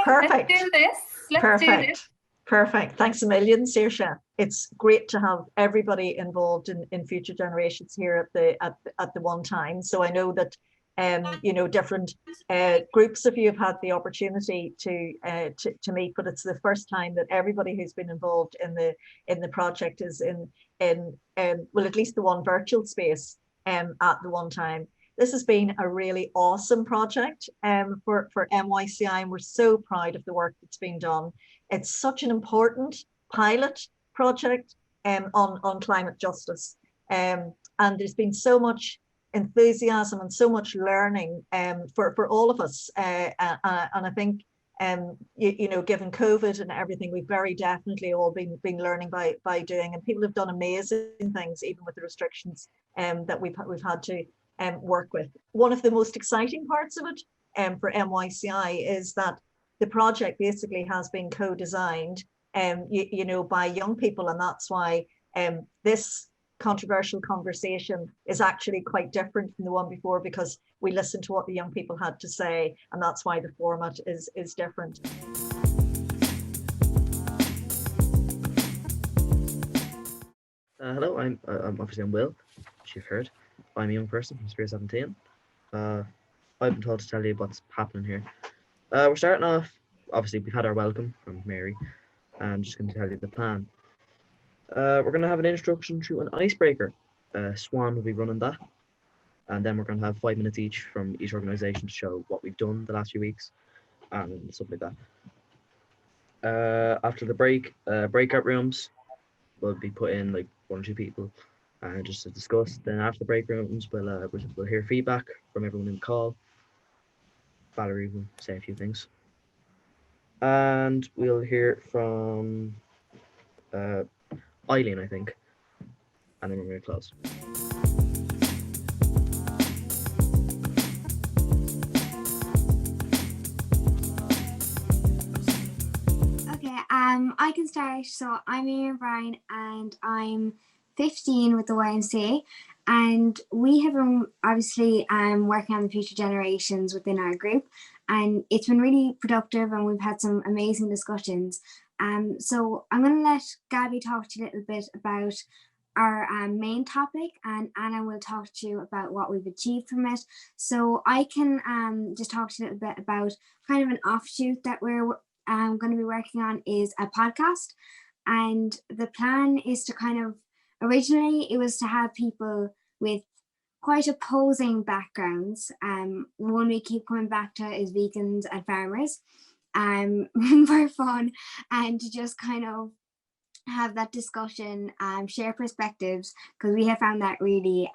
Perfect. Let's do this. Let's do this. Perfect. Thanks a million, Saoirse. It's great to have everybody involved in Future Generations here at the one time. So I know that different groups of you have had the opportunity to meet, but it's the first time that everybody who's been involved in the project is in well, at least the one virtual space at the one time. This has been a really awesome project for MYCI, and we're so proud of the work that's been done. It's such an important pilot project on climate justice. And there's been so much enthusiasm and so much learning for all of us. And I think, given COVID and everything, we've very definitely all been learning by doing, and people have done amazing things, even with the restrictions that we've had to work with. One of the most exciting parts of it for MYCI is that the project basically has been co-designed by young people, and that's why this controversial conversation is actually quite different from the one before, because we listened to what the young people had to say, and that's why the format is different. Hello, I'm Will, as you've heard. I'm a young person from Sphere 17. I've been told to tell you what's happening here. We're starting off, obviously we've had our welcome from Mary. I'm just going to tell you the plan. We're going to have an introduction to an icebreaker. Swan will be running that. And then we're going to have 5 minutes each from each organisation to show what we've done the last few weeks and stuff like that. After the break, breakout rooms will be put in, like 1 or 2 people just to discuss. Then after the break rooms, we'll hear feedback from everyone in the call. Valerie will say a few things. And we'll hear from Eileen, I think. And then we're going to close. Okay, I can start. So I'm Miriam Bryan and I'm 15 with the YMCA, and we have been obviously working on the future generations within our group, and it's been really productive and we've had some amazing discussions. So I'm going to let Gabby talk to you a little bit about our main topic, and Anna will talk to you about what we've achieved from it. So I can just talk to you a little bit about kind of an offshoot that we're going to be working on is a podcast. And the plan is to kind of, originally it was to have people with quite opposing backgrounds. One we keep coming back to is vegans and farmers for fun, and to just kind of have that discussion, share perspectives, because we have found that really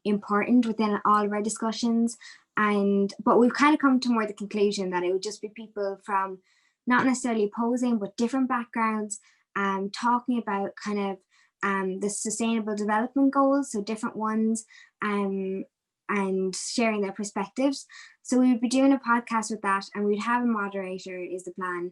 important within all of our discussions. But we've kind of come to more the conclusion that it would just be people from not necessarily opposing but different backgrounds, talking about kind of the sustainable development goals, so different ones, and sharing their perspectives. So we would be doing a podcast with that, and we'd have a moderator is the plan.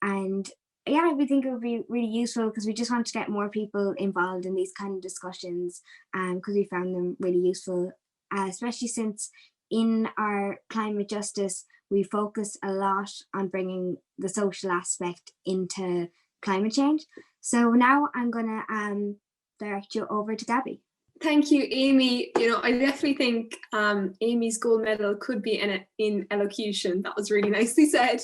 And yeah, we think it would be really useful because we just want to get more people involved in these kind of discussions, because we found them really useful, especially since in our climate justice, we focus a lot on bringing the social aspect into climate change. So now I'm going to direct you over to Gabby. Thank you, Amy. I definitely think Amy's gold medal could be in elocution. That was really nicely said.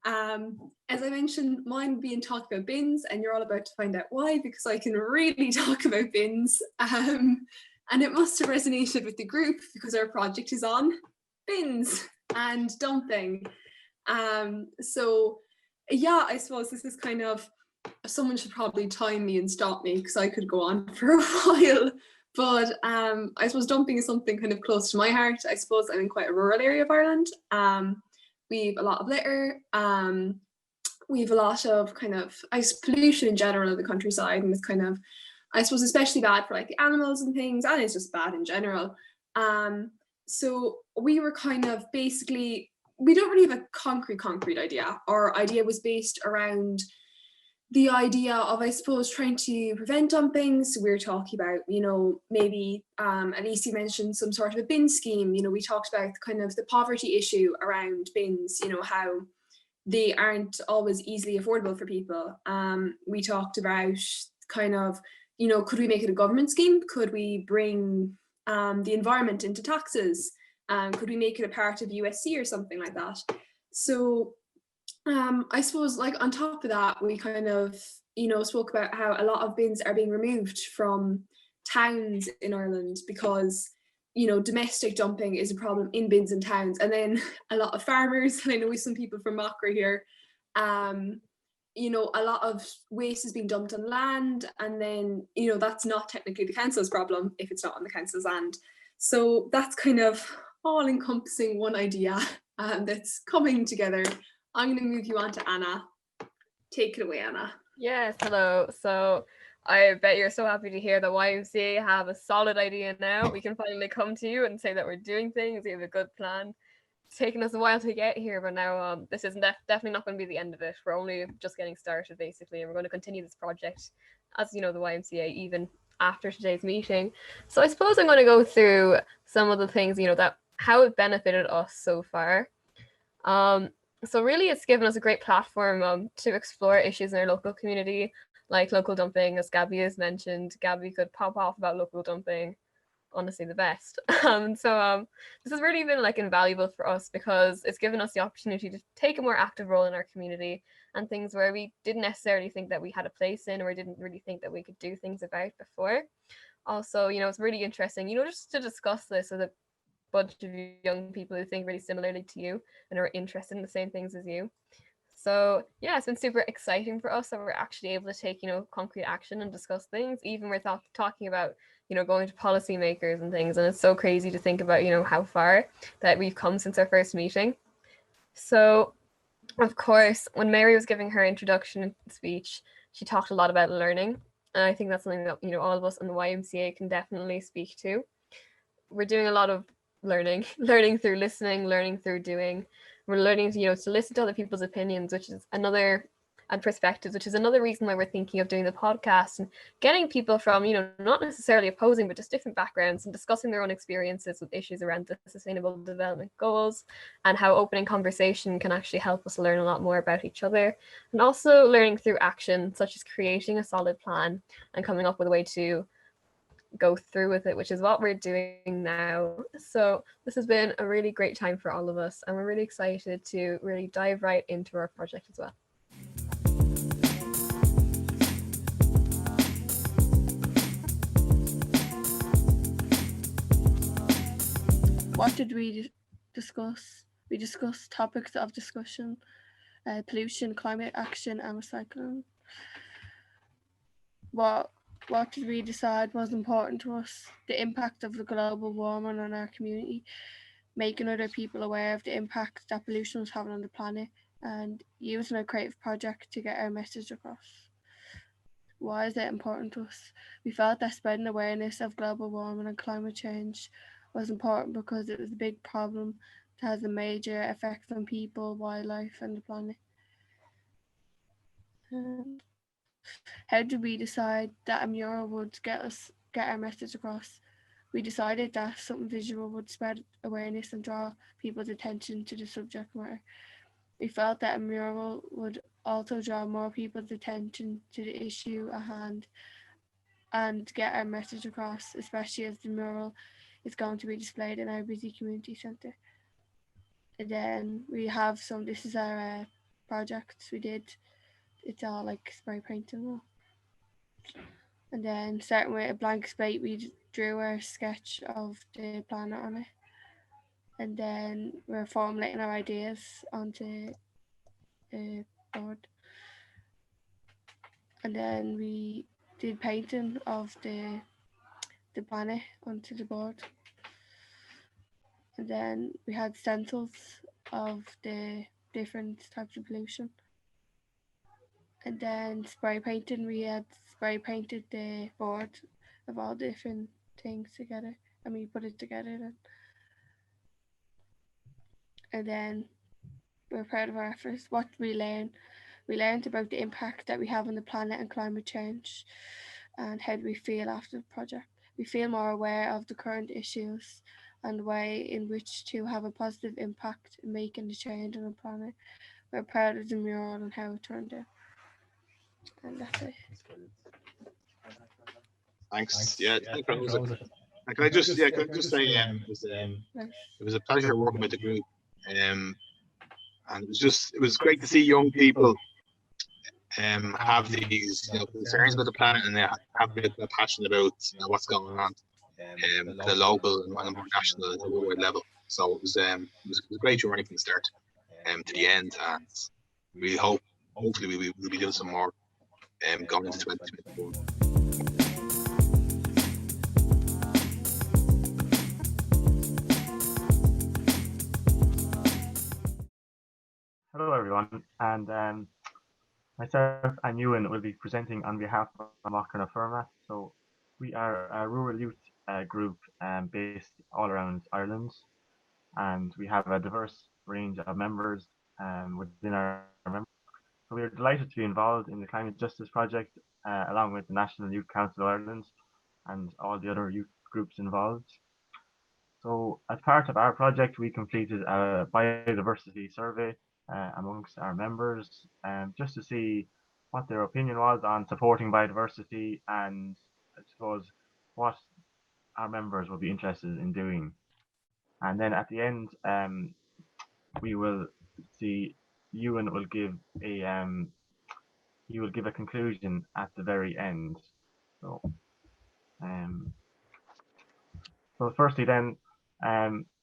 As I mentioned, mine would be in talk about bins, and you're all about to find out why, because I can really talk about bins. And it must have resonated with the group because our project is on bins and dumping. So yeah, I suppose this is kind of, someone should probably time me and stop me because I could go on for a while. But I suppose dumping is something kind of close to my heart. I suppose I'm in quite a rural area of Ireland. We've a lot of litter. We've a lot of kind of pollution in general in the countryside, and it's kind of, I suppose, especially bad for like the animals and things, and it's just bad in general. So we were kind of basically, we don't really have a concrete idea. Our idea was based around the idea of, I suppose, trying to prevent dumping. So we were talking about, maybe Alicia mentioned some sort of a bin scheme. We talked about kind of the poverty issue around bins, how they aren't always easily affordable for people. We talked about kind of, could we make it a government scheme? Could we bring the environment into taxes? Could we make it a part of USC or something like that? So I suppose, like, on top of that, we kind of, spoke about how a lot of bins are being removed from towns in Ireland because, domestic dumping is a problem in bins in towns. And then a lot of farmers, and I know some people from Machra here, a lot of waste is being dumped on land, and then, that's not technically the council's problem if it's not on the council's land. So that's kind of all encompassing one idea that's coming together. I'm going to move you on to Anna. Take it away, Anna. Yes, hello. So I bet you're so happy to hear that YMCA have a solid idea now. We can finally come to you and say that we're doing things. We have a good plan. It's taken us a while to get here, but now this isn't definitely not going to be the end of it. We're only just getting started, basically, and we're going to continue this project, as you know, the YMCA, even after today's meeting. So I suppose I'm going to go through some of the things, that how it benefited us so far. So really, it's given us a great platform to explore issues in our local community, like local dumping, as Gabby has mentioned. Gabby could pop off about local dumping, honestly the best. This has really been like invaluable for us because it's given us the opportunity to take a more active role in our community and things where we didn't necessarily think that we had a place in, or didn't really think that we could do things about before. Also, it's really interesting, just to discuss this with a bunch of young people who think really similarly to you and are interested in the same things as you. So yeah, it's been super exciting for us that we're actually able to take, concrete action and discuss things. Even we're talking about, going to policymakers and things. And it's so crazy to think about, how far that we've come since our first meeting. So of course, when Mary was giving her introduction speech, she talked a lot about learning. And I think that's something that, all of us in the YMCA can definitely speak to. We're doing a lot of learning through listening, learning through doing. We're learning to, to listen to other people's opinions, which is another, and perspectives, which is another reason why we're thinking of doing the podcast and getting people from, not necessarily opposing, but just different backgrounds and discussing their own experiences with issues around the Sustainable Development Goals, and how opening conversation can actually help us learn a lot more about each other. And also learning through action, such as creating a solid plan and coming up with a way to go through with it, which is what we're doing now. So this has been a really great time for all of us, and we're really excited to really dive right into our project as well. What did we discuss? We discussed topics of discussion, pollution, climate action, and recycling. What did we decide was important to us? The impact of the global warming on our community, making other people aware of the impact that pollution was having on the planet, and using a creative project to get our message across. Why is it important to us? We felt that spreading awareness of global warming and climate change was important because it was a big problem that has a major effect on people, wildlife, and the planet. How did we decide that a mural would get our message across? We decided that something visual would spread awareness and draw people's attention to the subject matter. We felt that a mural would also draw more people's attention to the issue at hand and get our message across, especially as the mural is going to be displayed in our busy community centre. And then we have this is our project we did. It's all like spray painting. And then starting with a blank slate, we drew our sketch of the planet on it. And then we're formulating our ideas onto a board. And then we did painting of the planet onto the board. And then we had stencils of the different types of pollution. And then spray painting, we had spray painted the board of all different things together, and we put it together then. And then we're proud of our efforts. What did we learn? We learned about the impact that we have on the planet and climate change, and how do we feel after the project. We feel more aware of the current issues and the way in which to have a positive impact in making the change on the planet. We're proud of the mural and how it turned out. And that's it. Thanks. Yeah, thanks, Rosa. Can I just say it was a pleasure working with the group, and it was great to see young people have these concerns about the planet, and they have a bit of passion about what's going on at a local and on a more national and worldwide level. So it was a great journey from the start to the end, and we hopefully we will be doing some more going into 2024. Hello everyone, and myself and Ewan will be presenting on behalf of Machna Firma. So we are a rural youth group based all around Ireland, and we have a diverse range of members within our members. So we are delighted to be involved in the Climate Justice Project along with the National Youth Council of Ireland and all the other youth groups involved. So as part of our project, we completed a biodiversity survey amongst our members, just to see what their opinion was on supporting biodiversity, and I suppose what our members would be interested in doing. And then at the end, we will see Ewan will give a conclusion at the very end. So, firstly, then,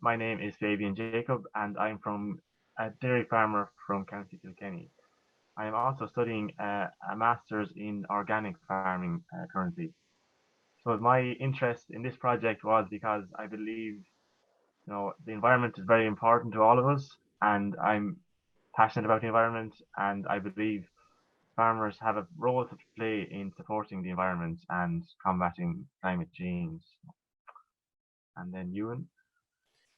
my name is Fabian Jacob, and I'm from a dairy farmer from County Kilkenny. I am also studying a master's in organic farming currently. So my interest in this project was because I believe, the environment is very important to all of us, and I'm passionate about the environment, and I believe farmers have a role to play in supporting the environment and combating climate change. And then Ewan.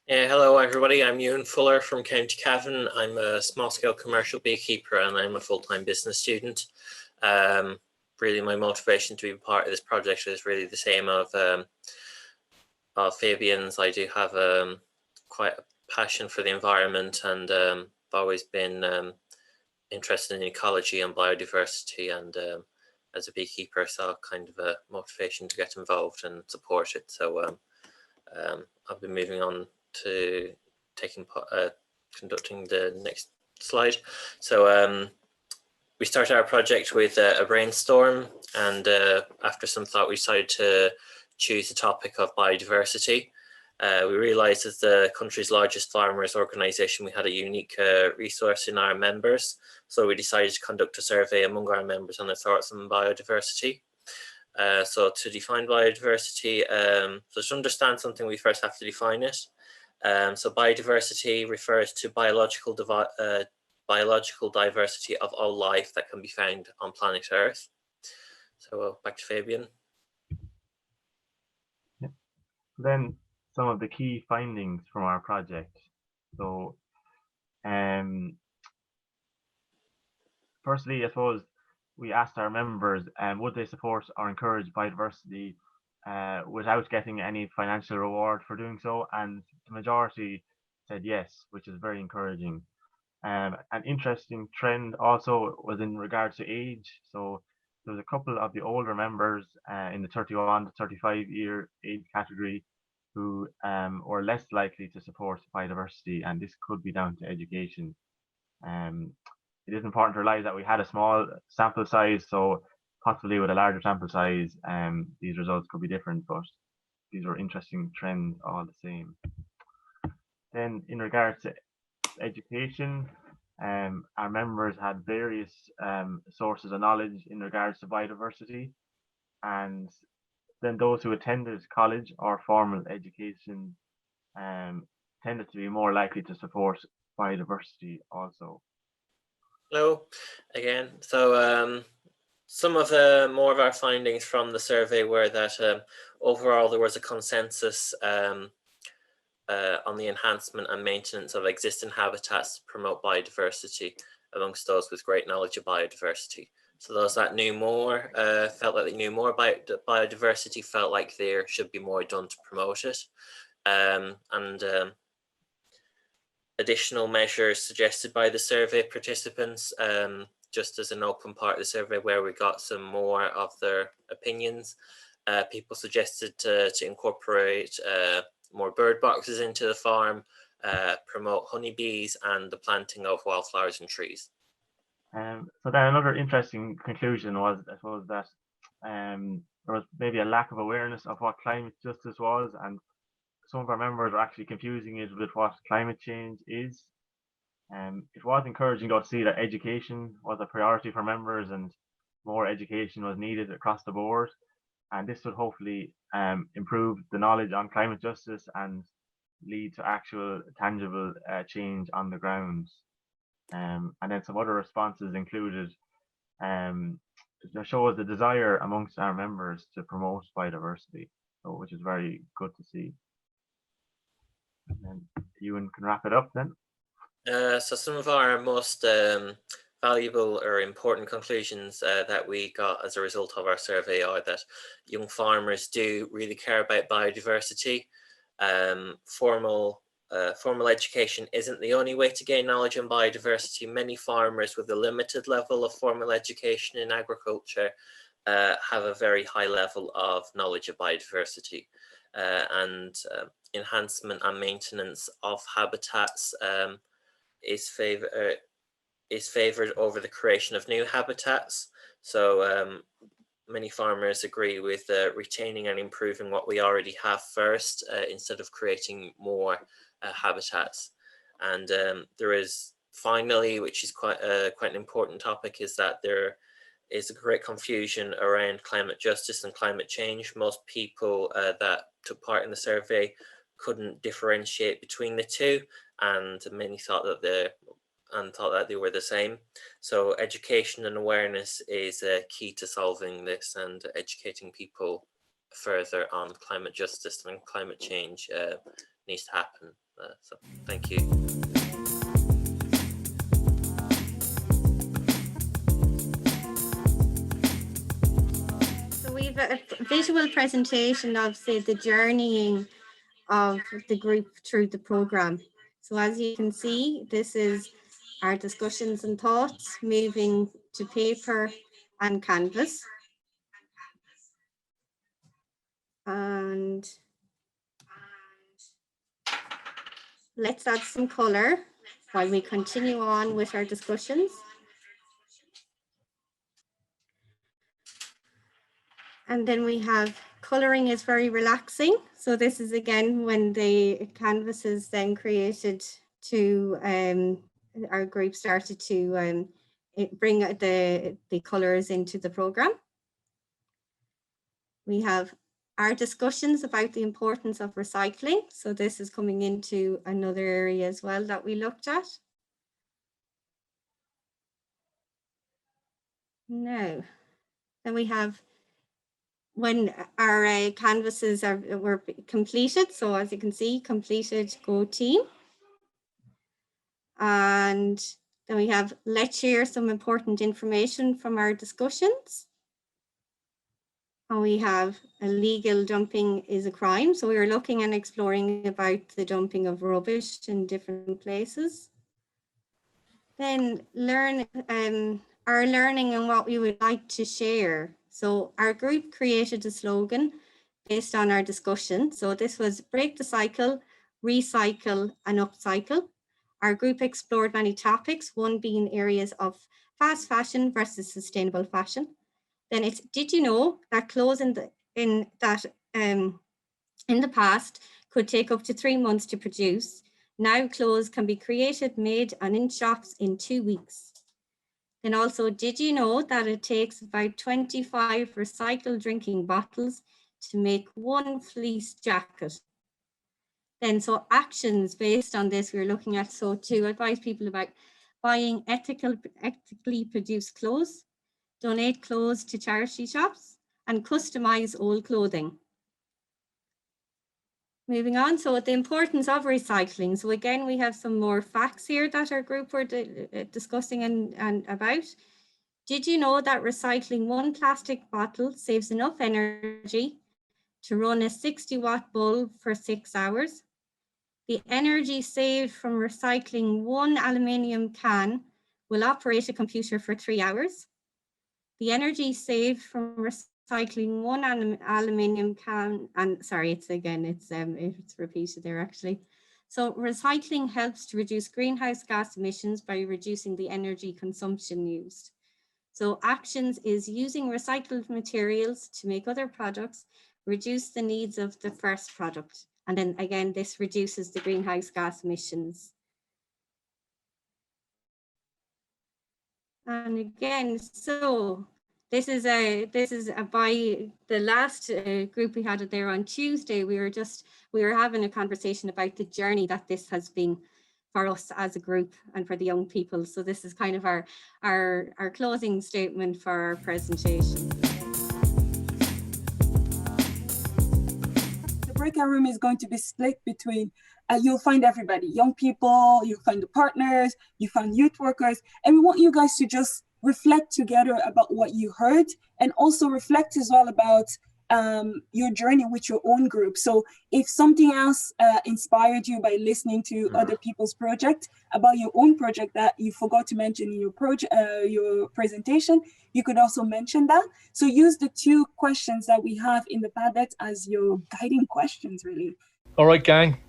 Hello everybody, I'm Ewan Fuller from County Cavan. I'm a small-scale commercial beekeeper and I'm a full-time business student. Really my motivation to be part of this project is really the same of Fabian's. I do have quite a passion for the environment, and I've always been interested in ecology and biodiversity, and as a beekeeper I saw kind of a motivation to get involved and support it. So I've been moving on to conducting the next slide. So we started our project with a brainstorm, and after some thought we decided to choose the topic of biodiversity. We realized as the country's largest farmers organisation we had a unique resource in our members, so we decided to conduct a survey among our members on their thoughts on biodiversity. So to define biodiversity, so to understand something we first have to define it. So biodiversity refers to biological diversity of all life that can be found on planet Earth. So back to Fabian. Yeah. Then some of the key findings from our project. So firstly, I suppose we asked our members, would they support or encourage biodiversity without getting any financial reward for doing so, and the majority said yes, which is very encouraging. An interesting trend also was in regards to age. So there was a couple of the older members in the 31 to 35 year age category who were less likely to support biodiversity, and this could be down to education. It is important to realize that we had a small sample size, so possibly with a larger sample size, these results could be different, but these were interesting trends all the same. Then in regards to education, our members had various sources of knowledge in regards to biodiversity, and then those who attended college or formal education tended to be more likely to support biodiversity also. Hello again. So some of the more of our findings from the survey were that overall there was a consensus on the enhancement and maintenance of existing habitats to promote biodiversity amongst those with great knowledge of biodiversity. So those that knew more felt like they knew more about biodiversity, felt like there should be more done to promote it. additional measures suggested by the survey participants, just as an open part of the survey where we got some more of their opinions. People suggested to incorporate more bird boxes into the farm, promote honeybees and the planting of wildflowers and trees. So then another interesting conclusion was, I suppose, that there was maybe a lack of awareness of what climate justice was, and some of our members are actually confusing it with what climate change is. It was encouraging though to see that education was a priority for members and more education was needed across the board. And this would hopefully improve the knowledge on climate justice and lead to actual tangible change on the ground. And then some other responses included shows the desire amongst our members to promote biodiversity, which is very good to see. And then Ewan can wrap it up then. So some of our most valuable or important conclusions that we got as a result of our survey are that young farmers do really care about biodiversity. Formal education isn't the only way to gain knowledge on biodiversity. Many farmers with a limited level of formal education in agriculture have a very high level of knowledge of biodiversity, and enhancement and maintenance of habitats is favoured over the creation of new habitats. So many farmers agree with retaining and improving what we already have first, instead of creating more habitats. And there is finally, which is quite an important topic, is that there is a great confusion around climate justice and climate change. Most people that took part in the survey couldn't differentiate between the two, and many thought that they were the same. So education and awareness is key to solving this, and educating people further on climate justice and climate change needs to happen. So thank you. So we have a visual presentation of, say, the journeying of the group through the program. So as you can see, this is our discussions and thoughts moving to paper and canvas. And let's add some color while we continue on with our discussions. And then we have coloring is very relaxing. So this is again when the canvas is then created to, our group started to bring the colors into the program. We have our discussions about the importance of recycling. So this is coming into another area as well that we looked at. Now, then we have when our canvases were completed. So as you can see, completed, go team. And then we have let's share some important information from our discussions. And we have illegal dumping is a crime. So we were looking and exploring about the dumping of rubbish in different places. Then our learning and what we would like to share. So our group created a slogan based on our discussion. So this was break the cycle, recycle and upcycle. Our group explored many topics, one being areas of fast fashion versus sustainable fashion. Then it's, did you know that clothes in the past could take up to 3 months to produce? Now clothes can be created, made and in shops in 2 weeks. And also, did you know that it takes about 25 recycled drinking bottles to make 1 fleece jacket? Then so actions based on this we're looking at, so to advise people about buying ethically produced clothes, donate clothes to charity shops and customize old clothing. Moving on, so the importance of recycling. So again, we have some more facts here that our group were discussing and about. Did you know that recycling 1 plastic bottle saves enough energy to run a 60-watt bulb for 6 hours? The energy saved from recycling one aluminium can will operate a computer for 3 hours. The energy saved from recycling one aluminium can, and sorry, it's repeated there actually. So recycling helps to reduce greenhouse gas emissions by reducing the energy consumption used. So actions is using recycled materials to make other products, reduce the needs of the first product. And then again, this reduces the greenhouse gas emissions. And again, so this is by the last group we had it there on Tuesday. We were having a conversation about the journey that this has been for us as a group and for the young people. So this is kind of our closing statement for our presentation. The breakout room is going to be split between, you'll find everybody, young people, you'll find the partners, you find youth workers, and we want you guys to just reflect together about what you heard, and also reflect as well about your journey with your own group. So if something else inspired you by listening to other people's project, about your own project that you forgot to mention in your presentation, you could also mention that. So use the 2 questions that we have in the Padlet as your guiding questions, really. All right, gang.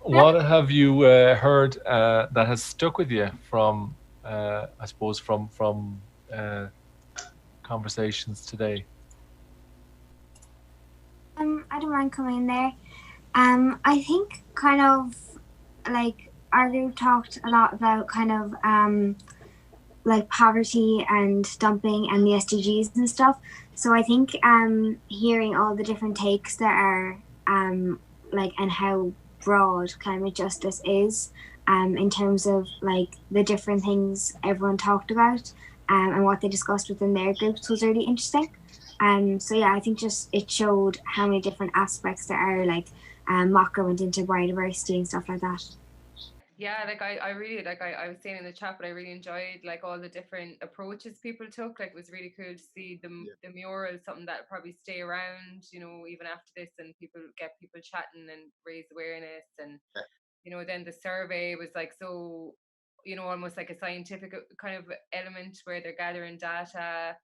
What have you heard that has stuck with you from, I suppose, from conversations today? I don't mind coming in there. I think kind of like our group talked a lot about kind of like poverty and dumping and the SDGs and stuff. So I think hearing all the different takes that are like, and how broad climate justice is in terms of like the different things everyone talked about and what they discussed within their groups was really interesting. So yeah, I think just it showed how many different aspects there are, like MOCRA went into biodiversity and stuff like that. Yeah, like I really, like I was saying in the chat, but I really enjoyed like all the different approaches people took. Like it was really cool to see the mural, something that probably stay around, you know, even after this, and get people chatting and raise awareness. And you know, then the survey was like, so, you know, almost like a scientific kind of element where they're gathering data,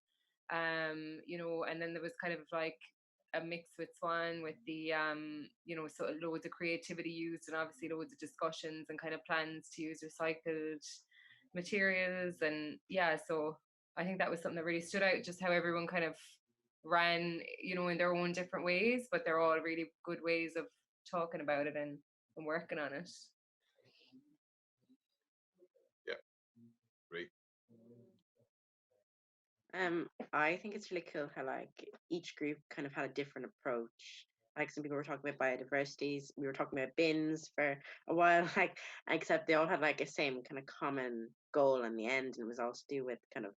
you know, and then there was kind of like a mix with Swan with the you know, sort of loads of creativity used, and obviously loads of discussions and kind of plans to use recycled materials. And yeah, so I think that was something that really stood out, just how everyone kind of ran, you know, in their own different ways, but they're all really good ways of talking about it and working on it. Yeah, great. I think it's really cool how like each group kind of had a different approach. Like some people were talking about biodiversities, we were talking about bins for a while, like, except they all had like a same kind of common goal in the end, and it was all to do with kind of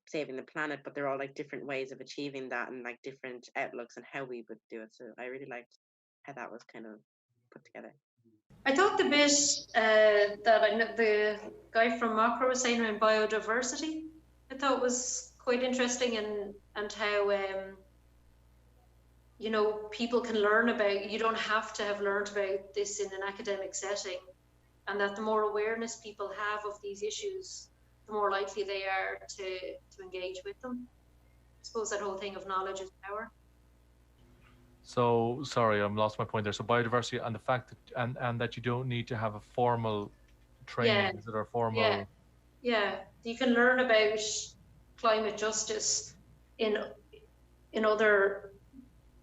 saving the planet, but they're all like different ways of achieving that and like different outlooks on how we would do it. So I really liked how that was kind of put together. I thought the bit that I know the guy from MOCRA was saying around biodiversity, I thought was quite interesting, and how you know, people can learn about, you don't have to have learned about this in an academic setting, and that the more awareness people have of these issues, the more likely they are to engage with them. I suppose that whole thing of knowledge is power. So sorry, I'm lost my point there. So biodiversity and the fact that and that you don't need to have a formal training, is it, or formal? Yeah, you can learn about climate justice in other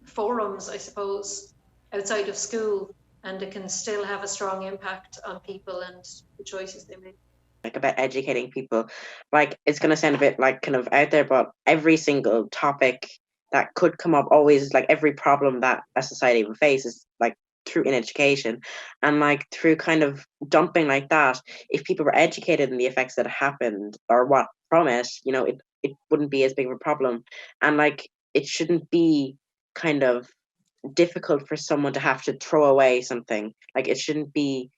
forums, I suppose, outside of school, and it can still have a strong impact on people and the choices they make. Like about educating people, like it's going to sound a bit like kind of out there, but every single topic that could come up, always like every problem that a society will face is like through in education, and like through kind of dumping like that, if people were educated in the effects that happened or what from it, you know, it wouldn't be as big of a problem. And like it shouldn't be kind of difficult for someone to have to throw away something. Like it shouldn't be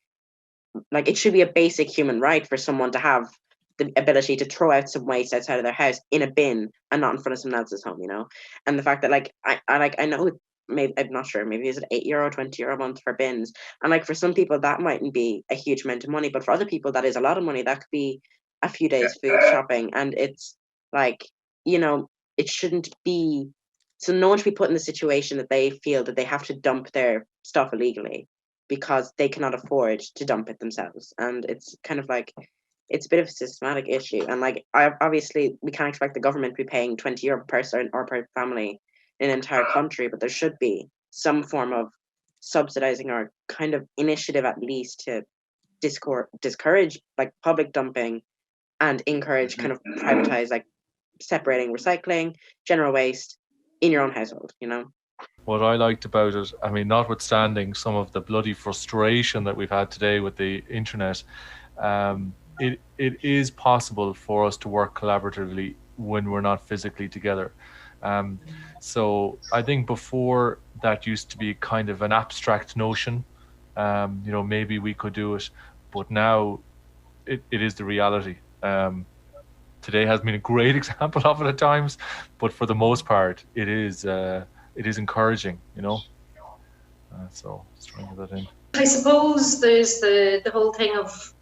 like, it should be a basic human right for someone to have the ability to throw out some waste outside of their house in a bin and not in front of someone else's home, you know. And the fact that like I know maybe, I'm not sure, maybe is it €8, €20 a month for bins? And like for some people that mightn't be a huge amount of money, but for other people that is a lot of money. That could be a few days food shopping. And it's like, you know, it shouldn't be, so no one should be put in the situation that they feel that they have to dump their stuff illegally because they cannot afford to dump it themselves. And it's kind of like, it's a bit of a systematic issue. And like, obviously we can't expect the government to be paying €20 per person or per family in an entire country, but there should be some form of subsidizing or kind of initiative at least to discourage like public dumping and encourage kind of privatize, like separating recycling, general waste in your own household, you know? What I liked about it, I mean, notwithstanding some of the bloody frustration that we've had today with the internet, it is possible for us to work collaboratively when we're not physically together. So I think before that used to be kind of an abstract notion, you know, maybe we could do it, but now it is the reality. Today has been a great example of it at times, but for the most part, it is encouraging, you know. So let's try and get that in. I suppose there's the whole thing of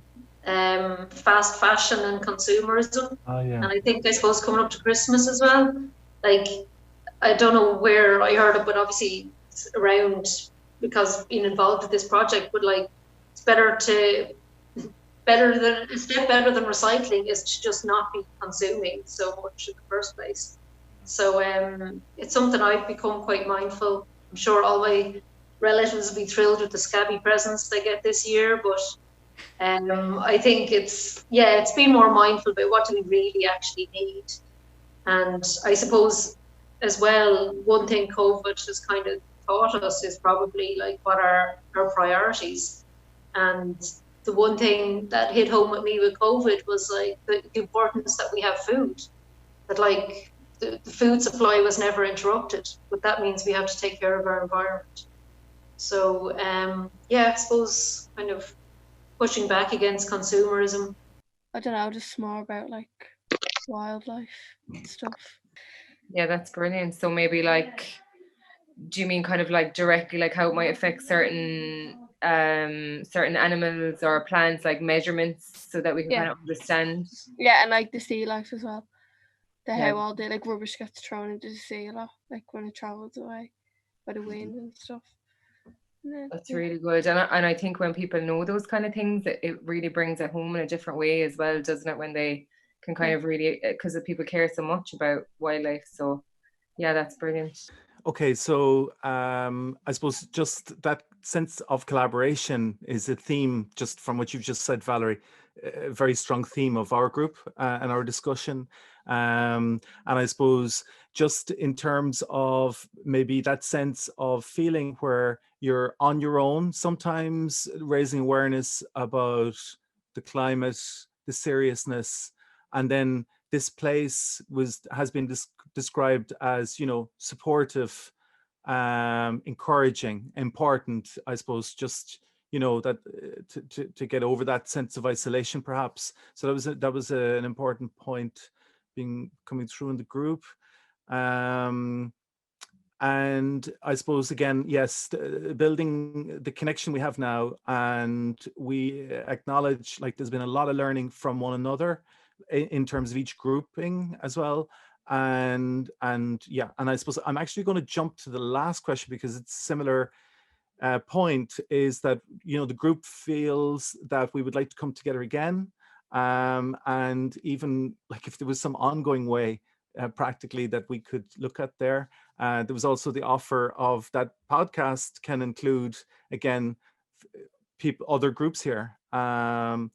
fast fashion and consumerism. And I think, I suppose, coming up to Christmas as well, like, I don't know where I heard it, but obviously it's around, because being involved with this project, but like, it's a step better than recycling is to just not be consuming so much in the first place. So it's something I've become quite mindful. I'm sure all my relatives will be thrilled with the scabby presents they get this year, but I think it's being more mindful about what do we really actually need. And I suppose as well, one thing COVID has kind of taught us is probably like what are our priorities. And the one thing that hit home with me with COVID was like the importance that we have food, that like the food supply was never interrupted, but that means we have to take care of our environment. So I suppose kind of pushing back against consumerism. I don't know, just more about like wildlife and stuff. Yeah, that's brilliant. So maybe like, do you mean kind of like directly like how it might affect certain animals or plants, like measurements, so that we can kind of understand? Yeah, and like the sea life as well. How all the like rubbish gets thrown into the sea a lot, like when it travels away by the wind and stuff. That's really good. And I think when people know those kind of things, it really brings it home in a different way as well, doesn't it? When they can kind of really, because people care so much about wildlife. So yeah, that's brilliant. Okay, so I suppose just that sense of collaboration is a theme, just from what you've just said, Valerie, a very strong theme of our group and our discussion. And I suppose just in terms of maybe that sense of feeling where you're on your own, sometimes raising awareness about the climate, the seriousness, and then this place has been described as, you know, supportive, encouraging, important, I suppose, just, you know, that to get over that sense of isolation, perhaps. So that was an important point coming through in the group. And I suppose, again, yes, building the connection we have now, and we acknowledge like there's been a lot of learning from one another in terms of each grouping as well. And I suppose I'm actually going to jump to the last question, because it's similar point, is that, you know, the group feels that we would like to come together again, and even like if there was some ongoing way practically that we could look at there. There was also the offer of that podcast can include, again, other groups here. And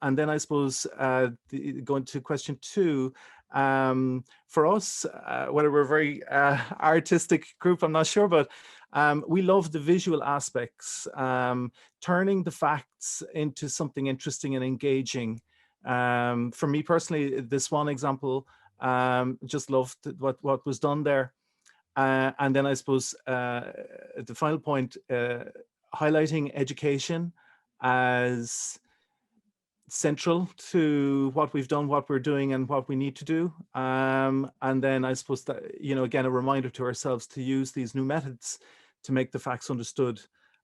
then I suppose going to question 2, for us, whether we're a very artistic group, I'm not sure, but we love the visual aspects, turning the facts into something interesting and engaging. For me personally, this one example, just loved what was done there. And then I suppose the final point, highlighting education as central to what we've done, what we're doing, and what we need to do. And then I suppose that, again, a reminder to ourselves to use these new methods to make the facts understood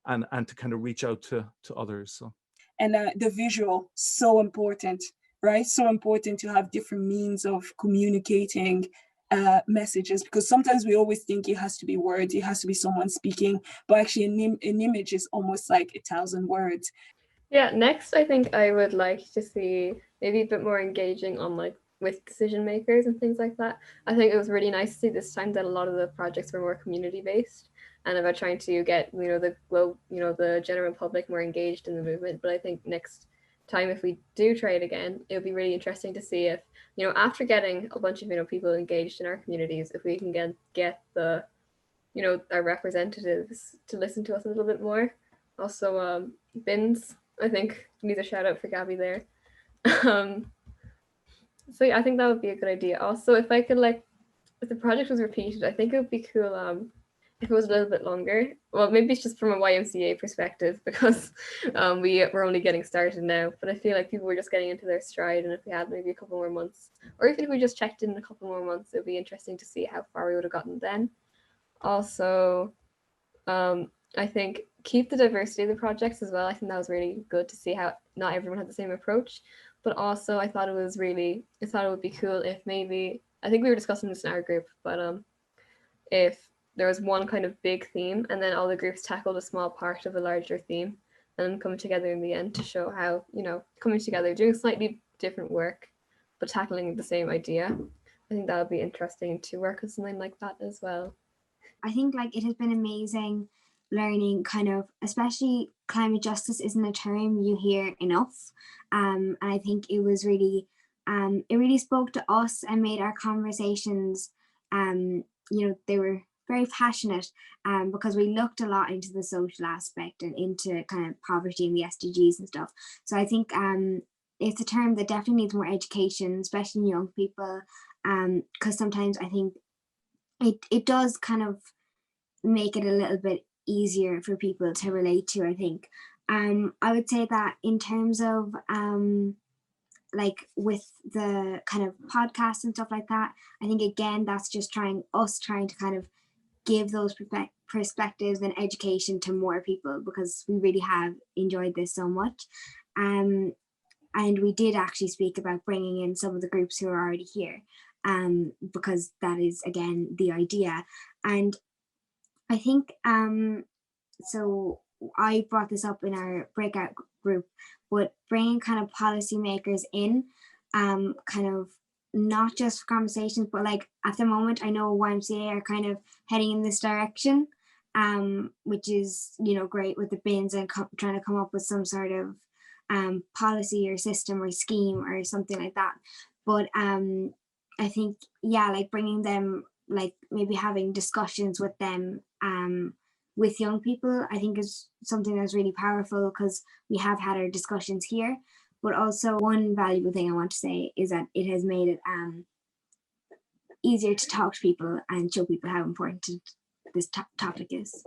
and to kind of reach out to others. So. And the visual, so important, right? So important to have different means of communicating messages, because sometimes we always think it has to be words, it has to be someone speaking, but actually an image is almost like 1,000 words. Yeah, next I think I would like to see maybe a bit more engaging on with decision makers and things like that. I think it was really nice to see this time that a lot of the projects were more community based and about trying to get the general public more engaged in the movement. But I think next time, if we do try it again, it would be really interesting to see if, after getting a bunch of people engaged in our communities, if we can get the our representatives to listen to us a little bit more. Also bins, I think needs a shout out for Gabby there. So yeah, I think that would be a good idea. Also, if I could if the project was repeated, I think it would be cool if it was a little bit longer. Well, maybe it's just from a YMCA perspective, because we're only getting started now, but I feel like people were just getting into their stride, and if we had maybe a couple more months, or even if we just checked in a couple more months, it would be interesting to see how far we would have gotten then. Also, I think keep the diversity of the projects as well. I think that was really good to see how not everyone had the same approach, but also I thought it would be cool if maybe, I think we were discussing this in our group, but if there was one kind of big theme and then all the groups tackled a small part of a larger theme and then come together in the end to show how, coming together, doing slightly different work, but tackling the same idea. I think that would be interesting to work with something like that as well. I think it has been amazing learning especially climate justice isn't a term you hear enough. And I think it was really, it really spoke to us and made our conversations, they were very passionate because we looked a lot into the social aspect and into kind of poverty and the SDGs and stuff. So I think it's a term that definitely needs more education, especially in young people, because sometimes I think it does kind of make it a little bit easier for people to relate to, I think. I would say that in terms of with the kind of podcasts and stuff like that, I think again that's just trying to kind of give those perspectives and education to more people, because we really have enjoyed this so much. And we did actually speak about bringing in some of the groups who are already here, because that is again the idea. And I think so I brought this up in our breakout group, but bringing kind of policymakers in, kind of not just for conversations, but at the moment I know YMCA are kind of heading in this direction, which is great with the bins and trying to come up with some sort of policy or system or scheme or something like that. But I think bringing them, maybe having discussions with them with young people, I think is something that's really powerful, because we have had our discussions here. But also one valuable thing I want to say is that it has made it easier to talk to people and show people how important this topic is.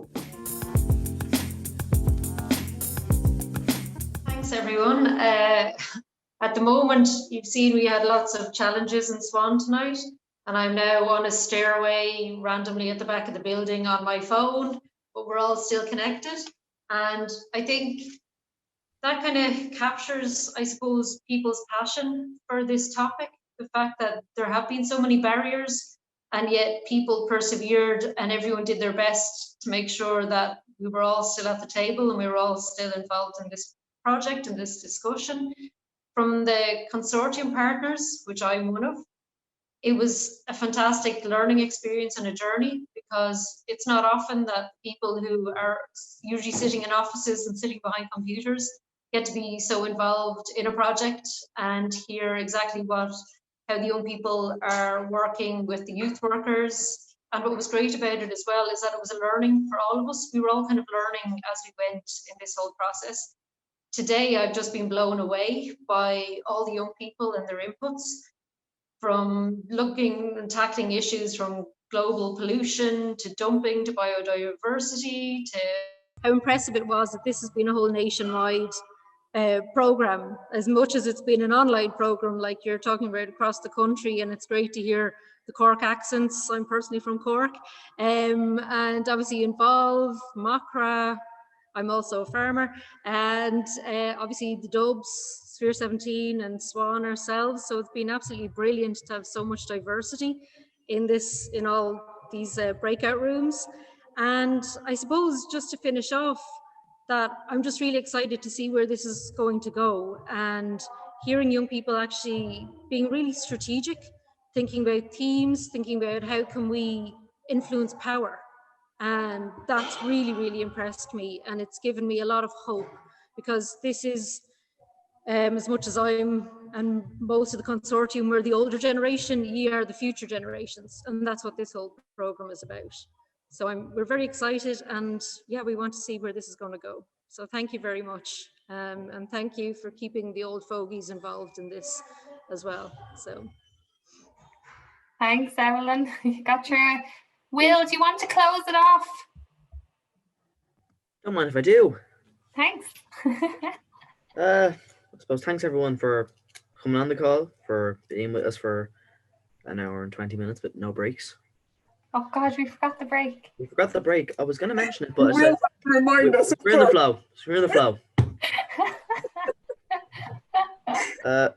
Thanks everyone. At the moment, you've seen we had lots of challenges in Swan tonight, and I'm now on a stairway randomly at the back of the building on my phone, but we're all still connected. And I think that kind of captures, I suppose, people's passion for this topic. The fact that there have been so many barriers, and yet people persevered and everyone did their best to make sure that we were all still at the table and we were all still involved in this project and this discussion. From the consortium partners, which I'm one of, it was a fantastic learning experience and a journey, because it's not often that people who are usually sitting in offices and sitting behind computers get to be so involved in a project and hear exactly how the young people are working with the youth workers. And what was great about it as well is that it was a learning for all of us. We were all kind of learning as we went in this whole process. Today, I've just been blown away by all the young people and their inputs, from looking and tackling issues from global pollution to dumping to biodiversity, to how impressive it was that this has been a whole nationwide program, as much as it's been an online program like you're talking about across the country, and it's great to hear the Cork accents. I'm personally from Cork, and obviously Involve, Macra, I'm also a farmer, and obviously the Dubs, Sphere 17 and Swan ourselves. So it's been absolutely brilliant to have so much diversity in all these breakout rooms. And I suppose just to finish off, that I'm just really excited to see where this is going to go, and hearing young people actually being really strategic, thinking about themes, thinking about how can we influence power. And that's really, really impressed me, and it's given me a lot of hope, because this is, as much as I'm and most of the consortium, we're the older generation, ye are the future generations, and that's what this whole program is about. So we're very excited, and yeah, we want to see where this is going to go. So thank you very much, and thank you for keeping the old fogies involved in this as well. So thanks, Evelyn. You got through it. Will, do you want to close it off? Don't mind if I do. Thanks. I suppose thanks everyone for coming on the call, for being with us for an hour and 20 minutes, but no breaks. Oh God, we forgot the break. We forgot the break. I was going to mention it, but We're in the flow. We're in the flow.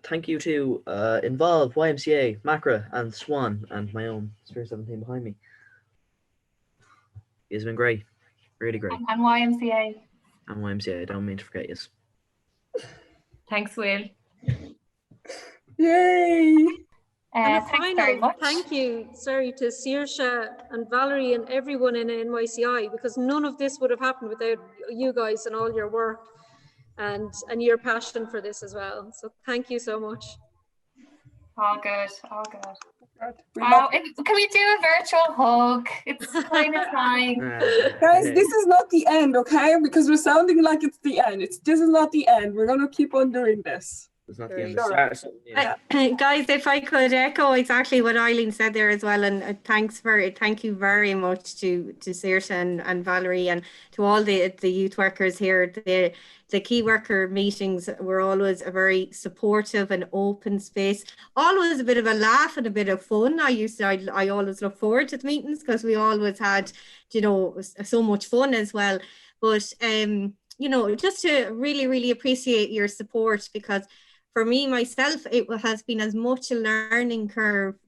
Thank you to Involve, YMCA, Macra, and Swan, and my own Sphere 17 behind me. It's been great, really great. And YMCA. And YMCA, I don't mean to forget you. Thanks, Will. Yay! Thanks very much. Thank you, sorry, to Saoirse and Valerie and everyone in NYCI, because none of this would have happened without you guys and all your work and your passion for this as well. So thank you so much. All good, all good. Can we do a virtual hug? It's kind of time. Guys, this is not the end, okay? Because we're sounding like it's the end. This is not the end. We're going to keep on doing this. It's not the end of the start. Guys, if I could echo exactly what Eileen said there as well, and thank you very much to Saoirse and Valerie, and to all the youth workers here. The key worker meetings were always a very supportive and open space, always a bit of a laugh and a bit of fun. I always look forward to the meetings because we always had, so much fun as well. But just to really, really appreciate your support, because for me, myself, it has been as much a learning curve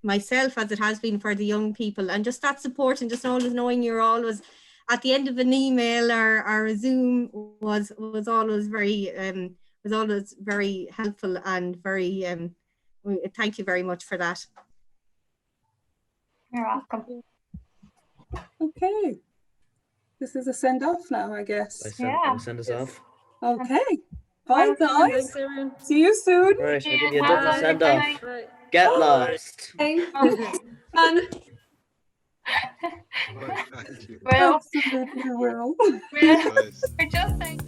myself as it has been for the young people, and just that support and just always knowing you're always at the end of an email or a Zoom was always very helpful and very thank you very much for that. You're welcome. Okay, this is a send off now, I guess. Send us off. Okay. Bye, guys. See you soon. Right, I'll give you a double send off. Get lost. Well, absolutely will. We're just saying.